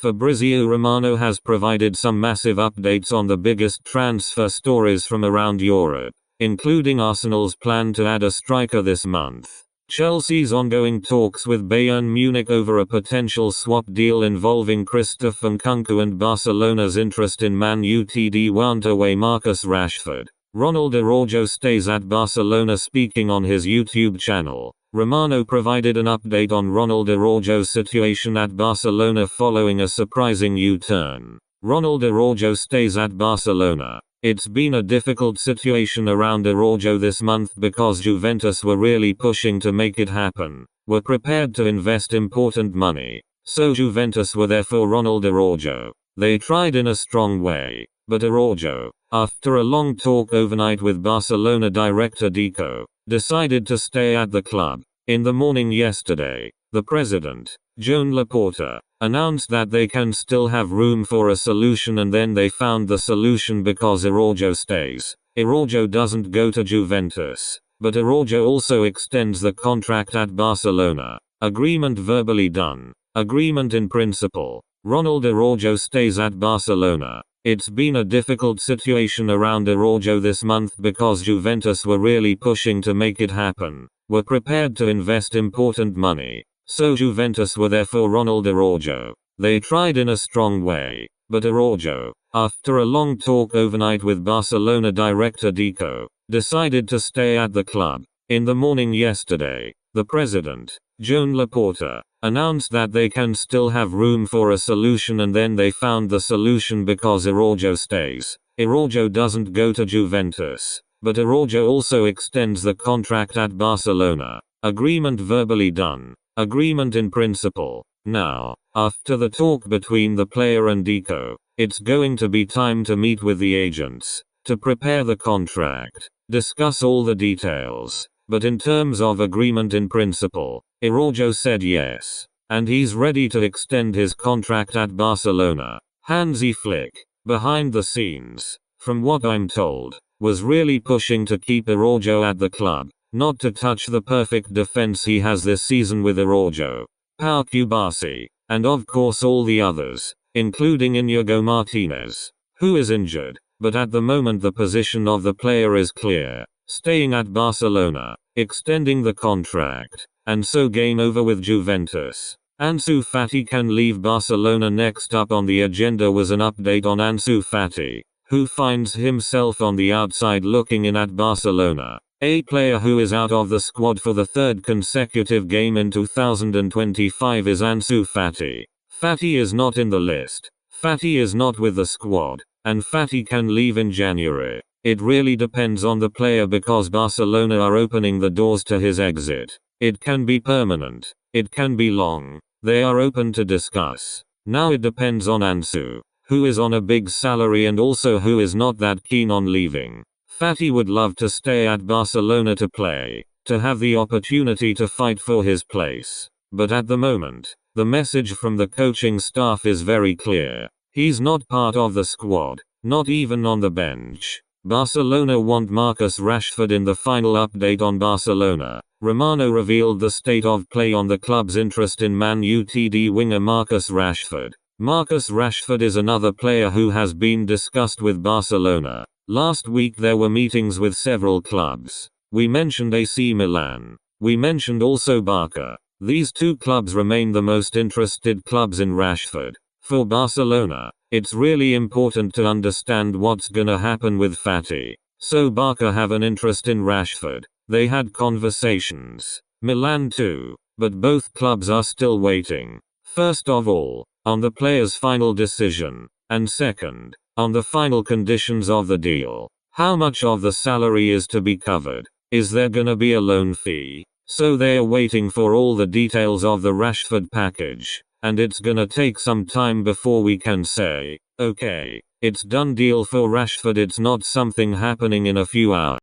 Fabrizio Romano has provided some massive updates on the biggest transfer stories from around Europe, including Arsenal's plan to add a striker this month, Chelsea's ongoing talks with Bayern Munich over a potential swap deal involving Christoph Nkunku, and Barcelona's interest in Man Utd want away Marcus Rashford. Ronald Araujo stays at Barcelona. Speaking on his YouTube channel, Romano provided an update on Ronald Araujo's situation at Barcelona following a surprising U-turn. Ronald Araujo stays at Barcelona. It's been a difficult situation around Araujo this month because Juventus were really pushing to make it happen, were prepared to invest important money. So Juventus were there for Ronald Araujo. They tried in a strong way, but Araujo, after a long talk overnight with Barcelona director Deco, decided to stay at the club. In the morning yesterday, the president, Joan Laporta, announced that they can still have room for a solution, and then they found the solution because Araujo stays. Araujo doesn't go to Juventus, but Araujo also extends the contract at Barcelona. Agreement verbally done. Agreement in principle. Ronald Araujo stays at Barcelona. It's been a difficult situation around Araujo this month because Juventus were really pushing to make it happen, were prepared to invest important money. So Juventus were there for Ronald Araujo. They tried in a strong way, but Araujo, after a long talk overnight with Barcelona director Deco, decided to stay at the club. In the morning yesterday, the president, Joan Laporta, announced that they can still have room for a solution, and then they found the solution because Araujo stays. Araujo doesn't go to Juventus, but Araujo also extends the contract at Barcelona. Agreement verbally done. Agreement in principle. Now, after the talk between the player and Deco, it's going to be time to meet with the agents, to prepare the contract, discuss all the details. But in terms of agreement in principle, Araujo said yes, and he's ready to extend his contract at Barcelona. Hansi Flick, behind the scenes, from what I'm told, was really pushing to keep Araujo at the club, not to touch the perfect defense he has this season with Araujo, Pau Cubarsí, and of course all the others, including Inigo Martinez, who is injured. But at the moment the position of the player is clear. Staying at Barcelona, extending the contract, and so game over with Juventus. Ansu Fati can leave Barcelona. Next up on the agenda was an update on Ansu Fati, who finds himself on the outside looking in at Barcelona. A player who is out of the squad for the third consecutive game in 2025 is Ansu Fati. Fati is not in the list. Fati is not with the squad, and Fati can leave in January. It really depends on the player because Barcelona are opening the doors to his exit. It can be permanent. It can be long. They are open to discuss. Now it depends on Ansu, who is on a big salary and also who is not that keen on leaving. Fati would love to stay at Barcelona to play, to have the opportunity to fight for his place. But at the moment, the message from the coaching staff is very clear. He's not part of the squad, not even on the bench. Barcelona want Marcus Rashford. In the final update on Barcelona, Romano revealed the state of play on the club's interest in Man Utd winger Marcus Rashford. Marcus Rashford is another player who has been discussed with Barcelona. Last week there were meetings with several clubs. We mentioned AC Milan. We mentioned also Barca. These two clubs remain the most interested clubs in Rashford. For Barcelona, it's really important to understand what's gonna happen with Fati. So Barca have an interest in Rashford. They had conversations. Milan too, but both clubs are still waiting. First of all, on the player's final decision, and second, on the final conditions of the deal. How much of the salary is to be covered? Is there gonna be a loan fee? So they are waiting for all the details of the Rashford package. And it's gonna take some time before we can say, okay, it's done deal for Rashford. It's not something happening in a few hours.